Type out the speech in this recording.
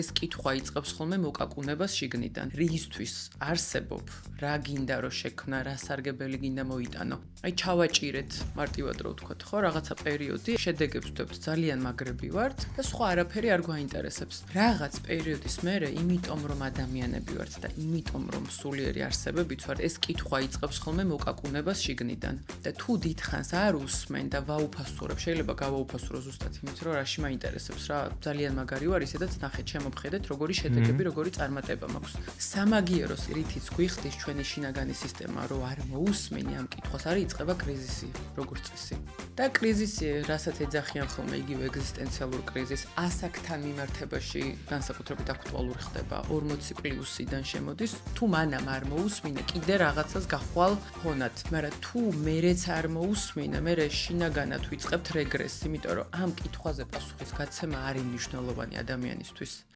ეს კითხვა იწყებს ხოლმე მოკაკუნებას შიგნიდან. რისთვის არსებობ, რა გინდა რომ შექმნა, რა სარგებელი გინდა მოიტანო. აი ჩავაჭირეთ, მარტივად რო ვთქვათ, ხო, რაღაცა პერიოდი, შედეგებს ვთქვით, ძალიან მაგრები ვართ და სხვა არაფერი არ გვაინტერესებს. რაღაც პერიოდის მერე, იმიტომ რომ ადამიანები ვართ და იმიტომ რომ სულიერი არსებებიც ვართ, ეს კითხვა იწყებს ხოლმე მოკაკუნებას შიგნიდან. და თუ დიდხანს არ უსმენ და ვაუფასურებ, შეიძლება გავაუფასურო ზუსტად იმით, რომ რაში მაინტერესებს რა, ძალიან მაგარი ვარ, ისედაც ნახეთ, შემოვხედეთ, როგორი შედეგები, როგორი წარმატება მაქვს. სამაგიეროს რითიც გვიხდის ჩვენი შინაგანი სისტემა, რომ არ მოусმენი ამ კითხვას, არის იწყება კრიზისი, როგორც წესი. და კრიზისი, რასაც ეძახიან ხოლმე იგივე ეგზისტენციალურ კრიზისს, ასაკთან მიმართებაში განსაკუთრებით აქტუალური ხდება, 40+-დან შემოდის, თუ მანამ არ მოусმინე, კიდე რაღაცას გახვალ ჰონად, მაგრამ თუ მერეც არ მოусმინე, მერე შინაგანად ვიწყებთ რეგრესს, იმიტომ რომ ამ კითხვაზე პასუხის გაცემა არის მნიშვნელოვანი ადამიანისთვის.